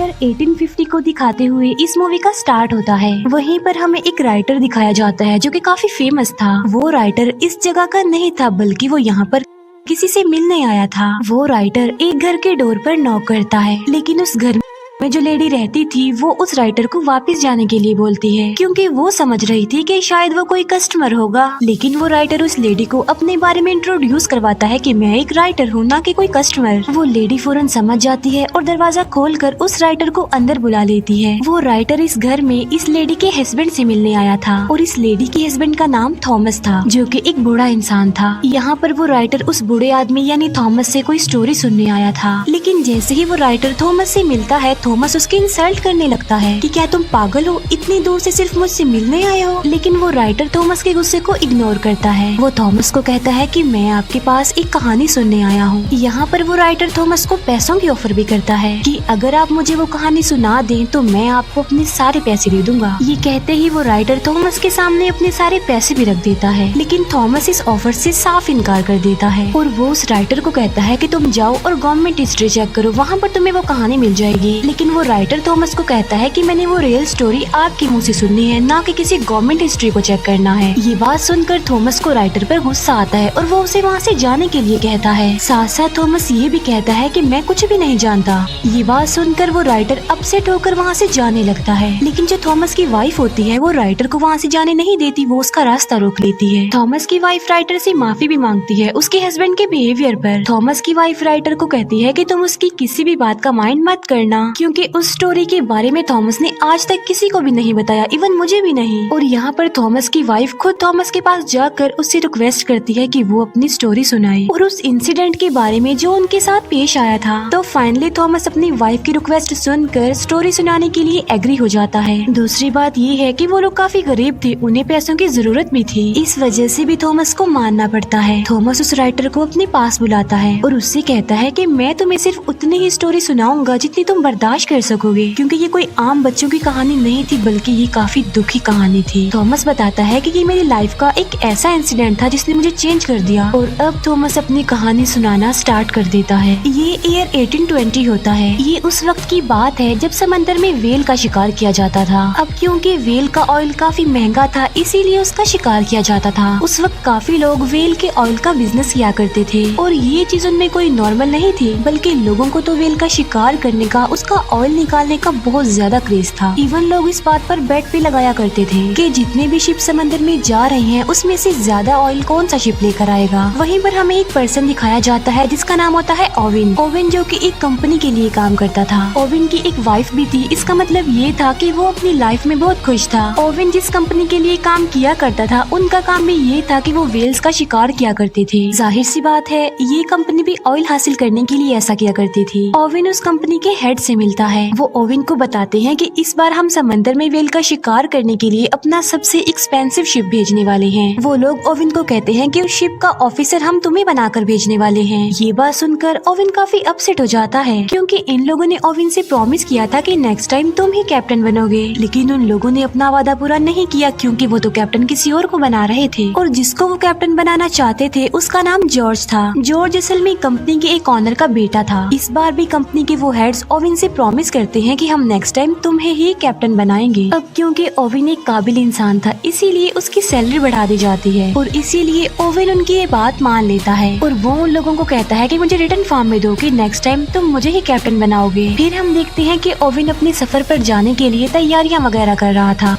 Year 1850 को दिखाते हुए इस मूवी का स्टार्ट होता है। वहीं पर हमें एक राइटर दिखाया जाता है जो कि काफी फेमस था। वो राइटर इस जगह का नहीं था बल्कि वो यहाँ पर किसी से मिलने आया था। वो राइटर एक घर के डोर पर नॉक करता है, लेकिन उस घर में जो लेडी रहती थी वो उस राइटर को वापस जाने के लिए बोलती है, क्योंकि वो समझ रही थी कि शायद वो कोई कस्टमर होगा। लेकिन वो राइटर उस लेडी को अपने बारे में इंट्रोड्यूस करवाता है कि मैं एक राइटर हूँ, ना कि कोई कस्टमर। वो लेडी फौरन समझ जाती है और दरवाजा खोलकर उस राइटर को अंदर बुला लेती है। वो राइटर इस घर में इस लेडी के हस्बैंड से मिलने आया था और इस लेडी के हस्बैंड का नाम थॉमस था, जो कि एक बूढ़ा इंसान था। यहाँ पर वो राइटर उस बूढ़े आदमी यानी थॉमस से कोई स्टोरी सुनने आया था, लेकिन जैसे ही वो राइटर थॉमस से मिलता है, थॉमस उसके इंसल्ट करने लगता है कि क्या तुम पागल हो, इतनी दूर से सिर्फ मुझसे मिलने आए हो। लेकिन वो राइटर थॉमस के गुस्से को इग्नोर करता है। वो थॉमस को कहता है कि मैं आपके पास एक कहानी सुनने आया हूँ। यहाँ पर वो राइटर थॉमस को पैसों की ऑफर भी करता है कि अगर आप मुझे वो कहानी सुना दें तो मैं आपको अपने सारे पैसे दे दूंगा। ये कहते ही वो राइटर थॉमस के सामने अपने सारे पैसे भी रख देता है, लेकिन थॉमस इस ऑफर से साफ इनकार कर देता है और वो उस राइटर को कहता है कि तुम जाओ और गवर्नमेंट हिस्ट्री चेक करो, वहाँ पर तुम्हें वो कहानी मिल जाएगी। लेकिन वो राइटर थॉमस को कहता है कि मैंने वो रियल स्टोरी आपके मुंह से सुननी है, ना कि किसी गवर्नमेंट हिस्ट्री को चेक करना है। ये बात सुनकर थॉमस को राइटर पर गुस्सा आता है और वो उसे वहाँ से जाने के लिए कहता है। साथ साथ थॉमस ये भी कहता है कि मैं कुछ भी नहीं जानता। ये बात सुनकर वो राइटर अपसेट होकर वहाँ से जाने लगता है, लेकिन जो थॉमस की वाइफ होती है वो राइटर को वहाँ से जाने नहीं देती, वो उसका रास्ता रोक लेती है। थॉमस की वाइफ राइटर से माफी भी मांगती है उसके हस्बैंड के बिहेवियर पर। थॉमस की वाइफ राइटर को कहती है कि तुम उसकी किसी भी बात का माइंड मत करना, क्योंकि उस स्टोरी के बारे में थॉमस ने आज तक किसी को भी नहीं बताया, इवन मुझे भी नहीं। और यहाँ पर थॉमस की वाइफ खुद थॉमस के पास जाकर उससे रिक्वेस्ट करती है कि वो अपनी स्टोरी सुनाए और उस इंसिडेंट के बारे में जो उनके साथ पेश आया था। तो फाइनली थॉमस अपनी वाइफ की रिक्वेस्ट सुनकर स्टोरी सुनाने के लिए एग्री हो जाता है। दूसरी बात ये है कि वो लोग काफी गरीब थे, उन्हें पैसों की जरूरत भी थी, इस वजह से भी थॉमस को मानना पड़ता है। थॉमस उस राइटर को अपने पास बुलाता है और उससे कहता है कि मैं तुम्हें सिर्फ उतनी ही स्टोरी सुनाऊंगा जितनी तुम बर्दाश्त कर सकोगे, क्योंकि ये कोई आम बच्चों की कहानी नहीं थी बल्कि ये काफी दुखी कहानी थी। थॉमस बताता है कि ये मेरी लाइफ का एक ऐसा इंसिडेंट था जिसने मुझे चेंज कर दिया। और अब थॉमस अपनी कहानी सुनाना स्टार्ट कर देता है। ये ईयर 1820 होता है। ये उस वक्त की बात है जब समंदर में वेल का शिकार किया जाता था। अब क्योंकि वेल का ऑयल काफी महंगा था इसीलिए उसका शिकार किया जाता था। उस वक्त काफी लोग वेल के ऑयल का बिजनेस किया करते थे और ये चीज उनमें कोई नॉर्मल नहीं थी, बल्कि लोगों को तो वेल का शिकार करने का, उसका ऑयल निकालने का बहुत ज्यादा क्रेज था। इवन लोग इस बात पर बेट भी लगाया करते थे कि जितने भी शिप समंदर में जा रहे हैं उसमें से ज्यादा ऑयल कौन सा शिप लेकर आएगा। वहीं पर हमें एक पर्सन दिखाया जाता है जिसका नाम होता है ओवेन। ओवेन जो कि एक कंपनी के लिए काम करता था। ओवेन की एक वाइफ भी थी, इसका मतलब ये था कि वो अपनी लाइफ में बहुत खुश था। ओवेन जिस कंपनी के लिए काम किया करता था उनका काम भी ये था कि वो वेल्स का शिकार किया करते थे। जाहिर सी बात है ये कंपनी भी ऑयल हासिल करने के लिए ऐसा किया करती थी। ओवेन उस कंपनी के हेड से मिलता है। वो ओवेन को बताते हैं कि इस बार हम समंदर में वेल का शिकार करने के लिए अपना सबसे एक्सपेंसिव शिप भेजने वाले हैं। वो लोग ओवेन को कहते हैं कि उस शिप का ऑफिसर हम तुम्हें बनाकर भेजने वाले हैं। ये बात सुनकर ओवेन काफी अपसेट हो जाता है, क्योंकि इन लोगों ने ओवेन से प्रॉमिस किया था कि नेक्स्ट टाइम तुम ही कैप्टन बनोगे, लेकिन उन लोगों ने अपना वादा पूरा नहीं किया, क्योंकि वो तो कैप्टन किसी और को बना रहे थे और जिसको वो कैप्टन बनाना चाहते थे उसका नाम जॉर्ज था। जॉर्ज असल में कंपनी के एक ऑनर का बेटा था। इस बार भी कंपनी के वो हेड्स ओवेन से प्रॉमिस करते हैं कि हम नेक्स्ट टाइम तुम्हें ही कैप्टन बनाएंगे। अब क्योंकि ओवेन एक काबिल इंसान था इसीलिए उसकी सैलरी बढ़ा दी जाती है और इसीलिए ओवेन उनकी ये बात मान लेता है और वो उन लोगों को कहता है कि मुझे रिटर्न फॉर्म में दो कि नेक्स्ट टाइम तुम मुझे ही कैप्टन बनाओगे। फिर हम देखते हैं कि ओवेन अपने सफर पर जाने के लिए तैयारियां वगैरह कर रहा था।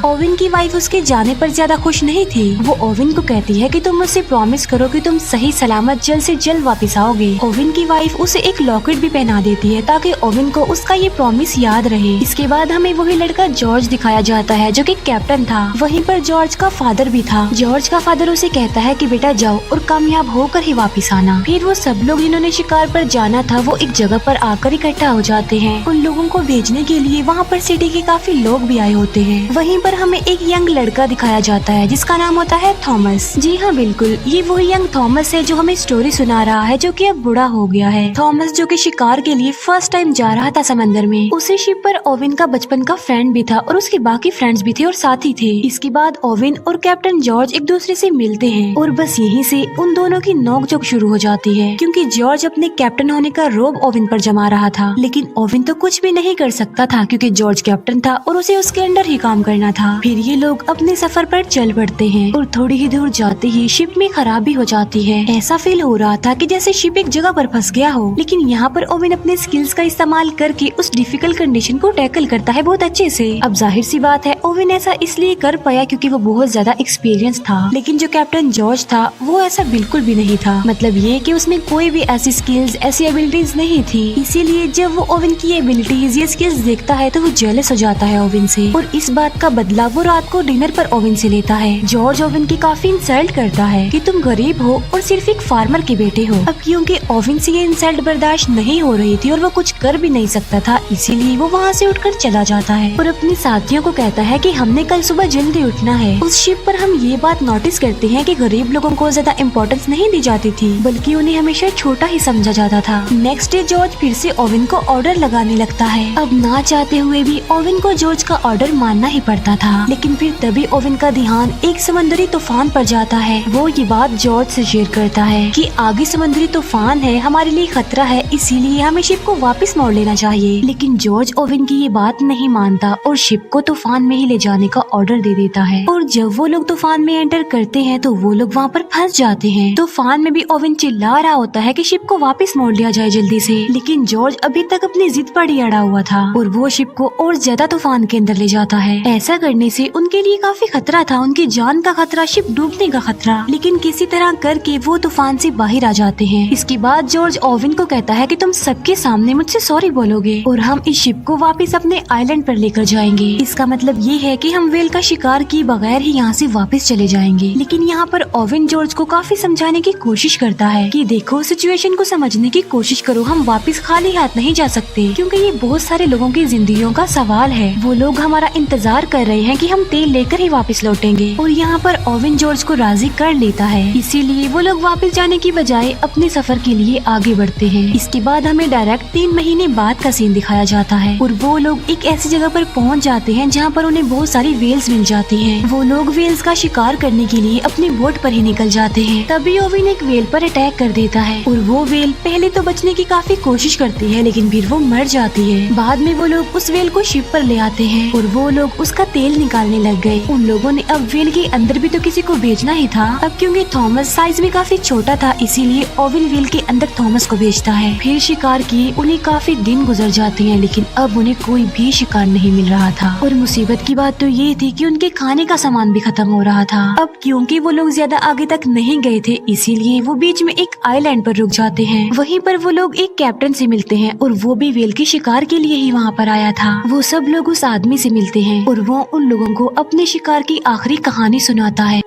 ओवेन की वाइफ उसके जाने पर ज्यादा खुश नहीं थी। वो ओवेन को कहती है कि तुम मुझसे प्रॉमिस करो कि तुम सही सलामत जल्द से जल्द वापस आओगे। ओवेन की वाइफ उसे एक लॉकेट भी पहना देती है ताकि ओवेन को उसका ये प्रॉमिस याद रहे। इसके बाद हमें वही लड़का जॉर्ज दिखाया जाता है जो कि कैप्टन था। वहीं पर जॉर्ज का फादर भी था। जॉर्ज का फादर उसे कहता है कि बेटा जाओ और कामयाब होकर ही वापस आना। फिर वो सब लोग जिन्होंने शिकार पर जाना था वो एक जगह पर आकर इकट्ठा हो जाते हैं। उन लोगों को भेजने के लिए वहाँ पर सिटी के काफी लोग भी आए होते हैं। वहीं पर हमें एक यंग लड़का दिखाया जाता है जिसका नाम होता है थॉमस। जी हाँ बिल्कुल, ये वही यंग थॉमस है जो हमें स्टोरी सुना रहा है, जो कि अब बूढ़ा हो गया है। थॉमस जो कि शिकार के लिए फर्स्ट टाइम जा रहा था समंदर में। उसी शिप पर ओवेन का बचपन का फ्रेंड भी था और उसके बाकी फ्रेंड्स भी थे और साथी थे। इसके बाद ओवेन और कैप्टन जॉर्ज एक दूसरे से मिलते हैं और बस यहीं से उन दोनों की नोकझोंक शुरू हो जाती है, क्योंकि जॉर्ज अपने कैप्टन होने का रोब ओवेन पर जमा रहा था। लेकिन ओवेन तो कुछ भी नहीं कर सकता था क्योंकि जॉर्ज कैप्टन था और उसे उसके अंडर ही काम करना था। फिर ये लोग अपने सफर पर चल पड़ते हैं और थोड़ी ही दूर जाते ही शिप में खराबी हो जाती है। ऐसा फील हो रहा था कि जैसे शिप एक जगह पर फंस गया हो। लेकिन यहाँ पर ओवेन अपने स्किल्स का इस्तेमाल करके उस डिफिकल्ट कंडीशन को टैकल करता है बहुत अच्छे से। अब जाहिर सी बात है ओवेन ऐसा इसलिए कर पाया क्योंकि वो बहुत ज्यादा एक्सपीरियंस था। लेकिन जो कैप्टन जॉर्ज था वो ऐसा बिल्कुल भी नहीं था। मतलब ये कि उसमें कोई भी ऐसी स्किल्स ऐसी एबिलिटीज नहीं थी। इसीलिए जब वो ओवेन की एबिलिटीज ये स्किल्स देखता है तो वो जेलस हो जाता है ओवेन से और इस बात का बदला वो रात को डिनर पर ओवेन से लेता है। जॉर्ज ओवेन की काफी इंसल्ट करता है कि तुम गरीब हो और सिर्फ एक फार्मर के बेटे हो। अब क्योंकि ओवेन से ये इंसल्ट बर्दाश्त नहीं हो रही थी और वो कुछ कर भी नहीं सकता था, इसीलिए वो वहाँ से उठकर चला जाता है और अपने साथियों को कहता है कि हमने कल सुबह जल्दी उठना है। उस शिप पर हम ये बात नोटिस करते हैं कि गरीब लोगों को ज्यादा इम्पोर्टेंस नहीं दी जाती थी, बल्कि उन्हें हमेशा छोटा ही समझा जाता था। नेक्स्ट डे जॉर्ज फिर से ओवेन को ऑर्डर लगाने लगता है। अब ना चाहते हुए भी ओवेन को जॉर्ज का ऑर्डर मानना ही पड़ता था। लेकिन फिर तभी ओवेन का ध्यान एक समुद्री तूफान पर जाता है। वो ये बात जॉर्ज से शेयर करता है कि आगे समुद्री तूफान है, हमारे लिए खतरा है, इसीलिए हमें शिप को वापस मोड़ लेना चाहिए। लेकिन जॉर्ज ओवेन की ये बात नहीं मानता और शिप को तूफान में ही ले जाने का ऑर्डर दे देता है। और जब वो लोग तूफान में एंटर करते हैं तो वो लोग वहाँ पर फंस जाते हैं। तूफान में भी ओवेन चिल्ला रहा होता है कि शिप को वापस मोड़ लिया जाए जल्दी से। लेकिन जॉर्ज अभी तक अपनी जिद पर ही अड़ा हुआ था और वो शिप को और ज्यादा तूफान के अंदर ले जाता है। ऐसा करने से उनके लिए काफी खतरा था, उनकी जान का खतरा, शिप डूबने का खतरा। लेकिन किसी तरह करके वो तूफान से बाहर आ जाते हैं। इसके बाद जॉर्ज ओवेन को कहता है कि तुम सबके सामने मुझसे सॉरी बोलोगे और हम इस शिप को वापस अपने आइलैंड पर लेकर जाएंगे। इसका मतलब ये है कि हम वेल का शिकार किए बगैर ही यहाँ से वापस चले जाएंगे। लेकिन यहाँ पर ओवेन जॉर्ज को काफी समझाने की कोशिश करता है कि देखो, सिचुएशन को समझने की कोशिश करो, हम वापस खाली हाथ नहीं जा सकते क्योंकि ये बहुत सारे लोगों की जिंदगियों का सवाल है। वो लोग हमारा इंतजार कर रहे हैं कि हम तेल लेकर ही वापस लौटेंगे। और यहाँ पर ओवेन जॉर्ज को राजी कर लेता है। इसीलिए वो लोग वापस जाने की बजाय अपने सफर के लिए आगे बढ़ते हैं। इसके बाद हमें डायरेक्ट 3 महीने बाद का सीन दिखाया जाता है और वो लोग एक ऐसी जगह पर पहुँच जाते हैं जहाँ पर उन्हें बहुत सारी वेल्स मिल जाती हैं। वो लोग वेल्स का शिकार करने के लिए अपनी बोट पर ही निकल जाते हैं। तभी ओवेन एक वेल पर अटैक कर देता है और वो वेल पहले तो बचने की काफी कोशिश करती है लेकिन फिर वो मर जाती है। बाद में वो लोग उस वेल को शिप पर ले आते हैं और वो लोग उसका तेल निकालने लग गए। उन लोगों ने अब वेल के अंदर भी तो किसी को भेजना ही था। अब क्योंकि थॉमस साइज में काफी छोटा था इसीलिए ओवेन वेल के अंदर थॉमस को भेजता है। फिर शिकार किए उन्हें काफी दिन गुजर जाते हैं लेकिन अब उन्हें कोई भी शिकार नहीं मिल रहा था। और मुसीबत की बात तो ये थी कि उनके खाने का सामान भी खत्म हो रहा था। अब क्योंकि वो लोग ज्यादा आगे तक नहीं गए थे इसीलिए वो बीच में एक आइलैंड पर रुक जाते हैं। वहीं पर वो लोग एक कैप्टन से मिलते हैं और वो भी वेल के शिकार के लिए ही वहाँ पर आया था। वो सब लोग उस आदमी से मिलते हैं और वो उन लोगों को अपने शिकार की आखिरी कहानी सुनाता है।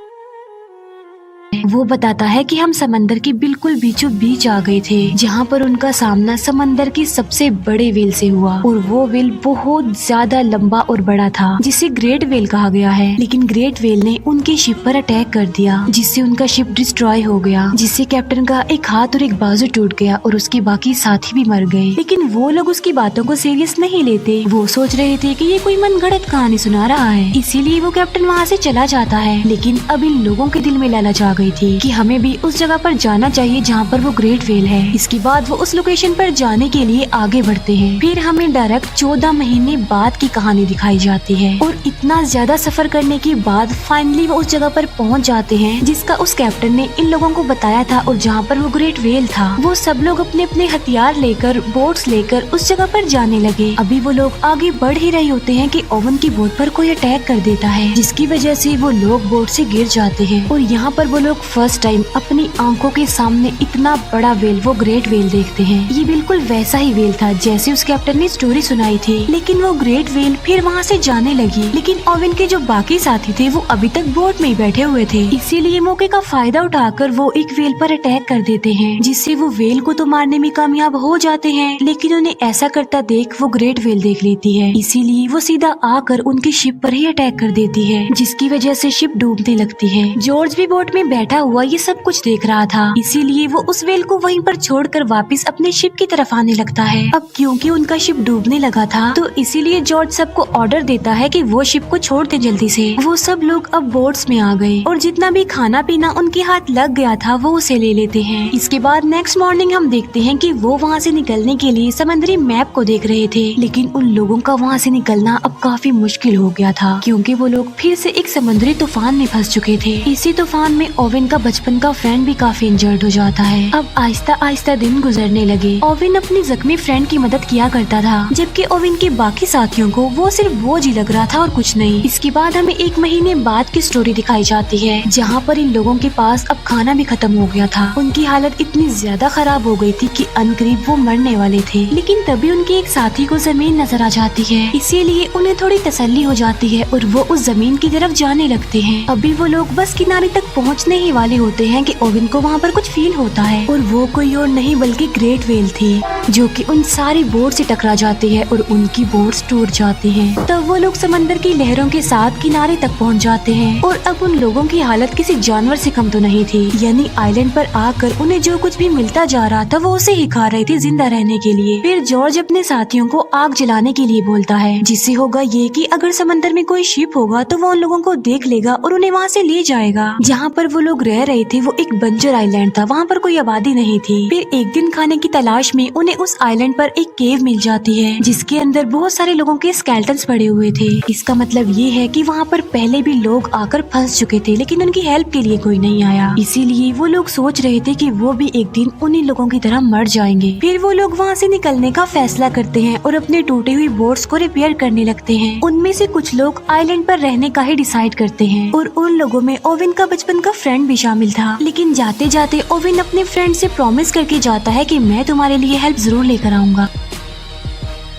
वो बताता है कि हम समंदर के बिल्कुल बीचों बीच आ गए थे जहाँ पर उनका सामना समंदर की सबसे बड़े वेल से हुआ और वो वेल बहुत ज्यादा लंबा और बड़ा था जिसे ग्रेट वेल कहा गया है। लेकिन ग्रेट वेल ने उनके शिप पर अटैक कर दिया जिससे उनका शिप डिस्ट्रॉय हो गया, जिससे कैप्टन का एक हाथ और एक बाजू टूट गया और उसके बाकी साथी भी मर गए। लेकिन वो लोग उसकी बातों को सीरियस नहीं लेते। वो सोच रहे थे कि ये कोई मनगढ़ंत कहानी सुना रहा है, इसीलिए वो कैप्टन वहाँ से चला जाता है। लेकिन अब इन लोगों के दिल में लालच आ गई थी कि हमें भी उस जगह पर जाना चाहिए जहाँ पर वो ग्रेट वेल है। इसके बाद वो उस लोकेशन पर जाने के लिए आगे बढ़ते हैं। फिर हमें डायरेक्ट 14 महीने बाद की कहानी दिखाई जाती है और इतना ज्यादा सफर करने के बाद फाइनली वो उस जगह पर पहुँच जाते हैं जिसका उस कैप्टन ने इन लोगों को बताया था और जहाँ पर वो ग्रेट वेल था। वो सब लोग अपने अपने हथियार लेकर बोट्स लेकर उस जगह पर जाने लगे। अभी वो लोग आगे बढ़ ही रहे होते हैं कि ओवेन की बोट पर कोई अटैक कर देता है जिसकी वजह से वो लोग बोट से गिर जाते हैं और यहाँ पर वो लोग फर्स्ट टाइम अपनी आंखों के सामने इतना बड़ा वेल, वो ग्रेट वेल देखते हैं। ये बिल्कुल वैसा ही वेल था जैसे उस कैप्टन ने स्टोरी सुनाई थी, लेकिन वो ग्रेट वेल फिर वहाँ से जाने लगी। लेकिन ओवेन के जो बाकी साथी थे वो अभी तक बोट में ही बैठे हुए थे, इसीलिए मौके का फायदा उठाकर वो एक वेल पर अटैक कर देते हैं, जिससे वो वेल को तो मारने में कामयाब हो जाते हैं। लेकिन उन्हें ऐसा करता देख वो ग्रेट वेल देख लेती है, इसीलिए वो सीधा आकर उनकी शिप पर ही अटैक कर देती है, जिसकी वजह से शिप डूबने लगती है। जॉर्ज भी बोट में बैठा हुआ ये सब कुछ देख रहा था, इसीलिए वो उस वेल को वहीं पर छोड़कर वापस अपने शिप की तरफ आने लगता है। अब क्योंकि उनका शिप डूबने लगा था तो इसीलिए जॉर्ज सबको ऑर्डर देता है कि वो शिप को छोड़ दे जल्दी से। वो सब लोग अब बोट्स में आ गए और जितना भी खाना पीना उनके हाथ लग गया था वो उसे ले लेते हैं। इसके बाद नेक्स्ट मॉर्निंग हम देखते हैं कि वो वहाँ से निकलने के लिए समुद्री मैप को देख रहे थे, लेकिन उन लोगों का वहाँ से निकलना अब काफी मुश्किल हो गया था, क्योंकि वो लोग फिर से एक समुद्री तूफान में फंस चुके थे। इसी तूफान में ओवेन का बचपन का फ्रेंड भी काफी इंजर्ड हो जाता है। अब आहिस्ता आहिस्ता दिन गुजरने लगे। ओवेन अपनी जख्मी फ्रेंड की मदद किया करता था, जबकि ओवेन के बाकी साथियों को वो सिर्फ बोझ ही लग रहा था और कुछ नहीं। इसके बाद हमें 1 महीने बाद की स्टोरी दिखाई जाती है, जहाँ पर इन लोगों के पास अब खाना भी खत्म हो गया था। उनकी हालत इतनी ज्यादा खराब हो गई थी कि अनकरीब वो मरने वाले थे। लेकिन तभी उनके एक साथी को जमीन नजर आ जाती है, इसीलिए उन्हें थोड़ी तसल्ली हो जाती है और वो उस जमीन की तरफ जाने लगते हैं। अभी वो लोग बस किनारे तक पहुँचने ही वाले होते हैं कि ओवेन को वहाँ पर कुछ फील होता है, और वो कोई और नहीं बल्कि ग्रेट वेल थी, जो कि उन सारी बोट से टकरा जाती है और उनकी बोट्स टूट जाती हैं। तब वो लोग समंदर की लहरों के साथ किनारे तक पहुंच जाते हैं, और अब उन लोगों की हालत किसी जानवर से कम तो नहीं थी। यानी आइलैंड पर आकर उन्हें जो कुछ भी मिलता जा रहा था वो उसे ही खा रहे थे जिंदा रहने के लिए। फिर जॉर्ज अपने साथियों को आग जलाने के लिए बोलता है, जिससे होगा ये कि अगर समंदर में कोई शिप होगा तो वो उन लोगों को देख लेगा और उन्हें वहाँ से ले जाएगा। जहाँ पर वो लोग रह रहे थे वो एक बंजर आइलैंड था, वहाँ पर कोई आबादी नहीं थी। फिर एक दिन खाने की तलाश में उन्हें उस आइलैंड पर एक केव मिल जाती है, जिसके अंदर बहुत सारे लोगों के स्केलेटन्स पड़े हुए थे। इसका मतलब ये है कि वहाँ पर पहले भी लोग आकर फंस चुके थे, लेकिन उनकी हेल्प के लिए कोई नहीं आया। इसीलिए वो लोग सोच रहे थे कि वो भी एक दिन उन्हीं लोगों की तरह मर जाएंगे। फिर वो लोग वहाँ से निकलने का फैसला करते हैं और अपने टूटी हुई बोट्स को रिपेयर करने लगते हैं। उनमें से कुछ लोग आइलैंड पर रहने का ही डिसाइड करते हैं, और उन लोगों में ओवेन का बचपन का फ्रेंड भी शामिल था। लेकिन जाते जाते ओवेन अपने फ्रेंड से प्रॉमिस करके जाता है कि मैं तुम्हारे लिए हेल्प जरूर लेकर आऊंगा।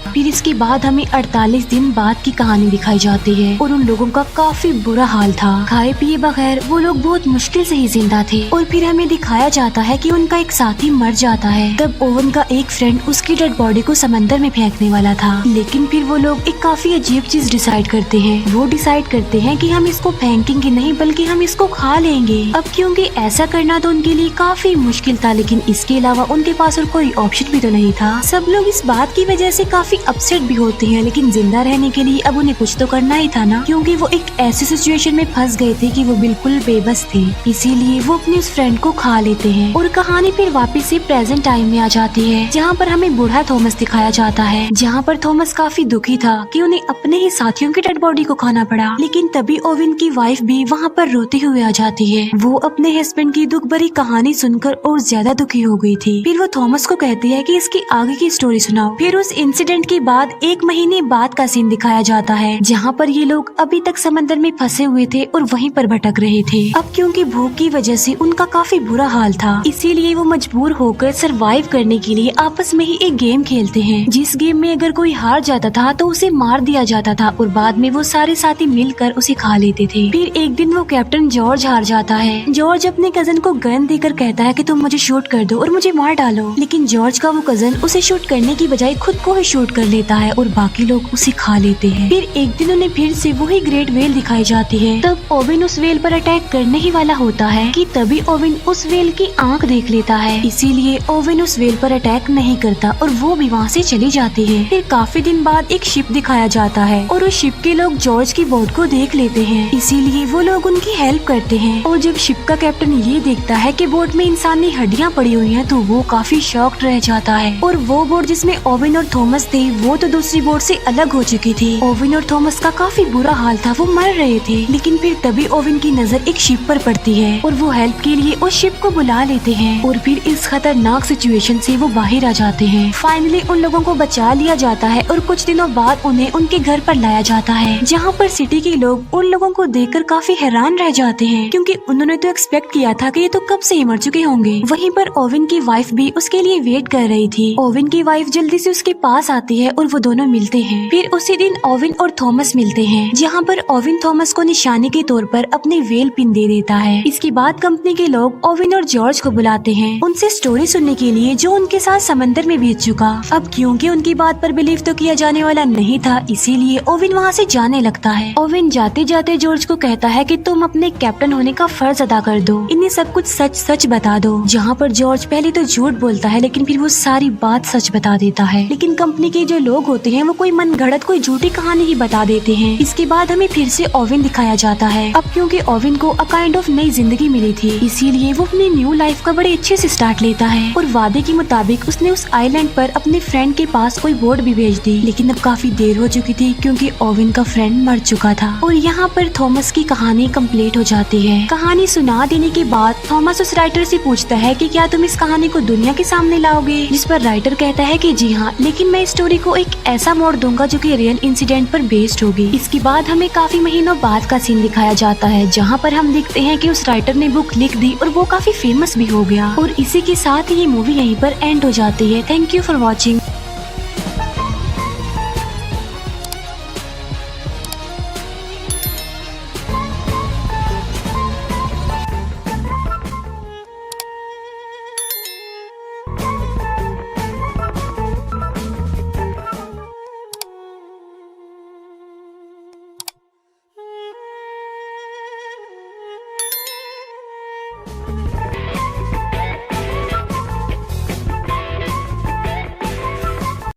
फिर इसके बाद हमें 48 दिन बाद की कहानी दिखाई जाती है, और उन लोगों का काफी बुरा हाल था। खाए पिए बगैर वो लोग बहुत मुश्किल से ही जिंदा थे। और फिर हमें दिखाया जाता है कि उनका एक साथी मर जाता है। तब ओवन का एक फ्रेंड उसकी डेड बॉडी को समंदर में फेंकने वाला था, लेकिन फिर वो लोग एक काफी अजीब चीज डिसाइड करते हैं। वो डिसाइड करते हैं कि हम इसको फेंकेंगे नहीं बल्कि हम इसको खा लेंगे। अब क्योंकि ऐसा करना तो उनके लिए काफी मुश्किल था, लेकिन इसके अलावा उनके पास और कोई ऑप्शन भी तो नहीं था। सब लोग इस बात की वजह से काफी अपसेट भी होते हैं, लेकिन जिंदा रहने के लिए अब उन्हें कुछ तो करना ही था ना, क्योंकि वो एक ऐसी सिचुएशन में फंस गए थे कि वो बिल्कुल बेबस थे। इसीलिए वो अपने उस फ्रेंड को खा लेते हैं। और कहानी फिर वापस से प्रेजेंट टाइम में आ जाती है, जहाँ पर हमें बूढ़ा थॉमस दिखाया जाता है, जहाँ पर थॉमस काफी दुखी था कि उन्हें अपने ही साथियों की डेड बॉडी को खाना पड़ा। लेकिन तभी ओवेन की वाइफ भी वहाँ पर रोते हुए आ जाती है। वो अपने हस्बैंड की दुख भरी कहानी सुनकर और ज्यादा दुखी हो गई थी। फिर वो थॉमस को कहती है कि इसकी आगे की स्टोरी सुनाओ। फिर उस इंसिडेंट के बाद 1 महीने बाद का सीन दिखाया जाता है, जहाँ पर ये लोग अभी तक समंदर में फंसे हुए थे और वहीं पर भटक रहे थे। अब क्योंकि भूख की वजह से उनका काफी बुरा हाल था, इसीलिए वो मजबूर होकर सरवाइव करने के लिए आपस में ही एक गेम खेलते हैं, जिस गेम में अगर कोई हार जाता था तो उसे मार दिया जाता था और बाद में वो सारे साथी मिलकर उसे खा लेते थे। फिर एक दिन वो कैप्टन जॉर्ज हार जाता है। जॉर्ज अपने कजन को गन देकर कहता है कि तुम मुझे शूट कर दो और मुझे मार डालो, लेकिन जॉर्ज का वो कजन उसे शूट करने की बजाय खुद को ही शूट कर लेता है और बाकी लोग उसे खा लेते हैं। फिर एक दिन उन्हें फिर से वही ग्रेट वेल दिखाई जाती है। तब ओवेन उस वेल पर अटैक करने ही वाला होता है कि तभी ओवेन उस वेल की आंख देख लेता है, इसीलिए ओवेन उस वेल पर अटैक नहीं करता और वो भी वहाँ से चली जाती है। फिर काफी दिन बाद एक शिप दिखाया जाता है और उस शिप के लोग जॉर्ज की बोट को देख लेते हैं, इसीलिए वो लोग उनकी हेल्प करते हैं। और जब शिप का कैप्टन ये देखता है कि बोट में इंसानी हड्डियाँ पड़ी हुई हैं, तो वो काफी शॉक्ड रह जाता है। और वो बोट जिसमें ओवेन और थॉमस थे थी वो तो दूसरी बोट से अलग हो चुकी थी। ओविन और थॉमस का काफी बुरा हाल था, वो मर रहे थे। लेकिन फिर तभी ओविन की नजर एक शिप पर पड़ती है और वो हेल्प के लिए उस शिप को बुला लेते हैं और फिर इस खतरनाक सिचुएशन से वो बाहर आ जाते हैं। फाइनली उन लोगों को बचा लिया जाता है और कुछ दिनों बाद उन्हें उनके घर पर लाया जाता है, जहाँ पर सिटी के लोग उन लोगों को देखकर काफी हैरान रह जाते हैं, क्योंकि उन्होंने तो एक्सपेक्ट किया था कि ये तो कब से ही मर चुके होंगे। वहीं पर ओविन की वाइफ भी उसके लिए वेट कर रही थी। ओविन की वाइफ जल्दी से उसके पास आती है और वो दोनों मिलते हैं। फिर उसी दिन ओविन और थॉमस मिलते हैं, जहाँ पर ओविन थॉमस को निशानी के तौर पर अपने वेल पिन दे देता है। इसके बाद कंपनी के लोग ओविन और जॉर्ज को बुलाते हैं उनसे स्टोरी सुनने के लिए, जो उनके साथ समंदर में बीत चुका। अब क्योंकि उनकी बात पर बिलीव तो किया जाने वाला नहीं था, इसीलिए ओविन वहाँ से जाने लगता है। ओविन जाते जाते जॉर्ज को कहता है कि तुम अपने कैप्टन होने का फर्ज अदा कर दो, इन्हें सब कुछ सच सच बता दो। जहाँ पर जॉर्ज पहले तो झूठ बोलता है, लेकिन फिर वो सारी बात सच बता देता है। लेकिन कंपनी के जो लोग होते हैं वो कोई मनगढ़ंत कोई झूठी कहानी ही बता देते हैं। इसके बाद हमें फिर से ओविन दिखाया जाता है। अब क्योंकि ओविन को अ काइंड ऑफ नई जिंदगी मिली थी, इसीलिए वो अपनी न्यू लाइफ का बड़े अच्छे से स्टार्ट लेता है और वादे के मुताबिक उसने उस आइलैंड पर अपने फ्रेंड के पास कोई बोट भी भेज दी। लेकिन अब काफी देर हो चुकी थी, क्योंकि ओविन का फ्रेंड मर चुका था। और यहाँ पर थॉमस की कहानी कंप्लीट हो जाती है। कहानी सुना देने के बाद थॉमस उस राइटर से पूछता है कि क्या तुम इस कहानी को दुनिया के सामने लाओगे, जिस पर राइटर कहता है कि जी हाँ, लेकिन मैं इस स्टोरी को एक ऐसा मोड़ दूंगा जो कि रियल इंसिडेंट पर बेस्ड होगी। इसके बाद हमें काफी महीनों बाद का सीन दिखाया जाता है, जहाँ पर हम देखते हैं कि उस राइटर ने बुक लिख दी और वो काफी फेमस भी हो गया। और इसी के साथ ये मूवी यहीं पर एंड हो जाती है। Thank you for watching.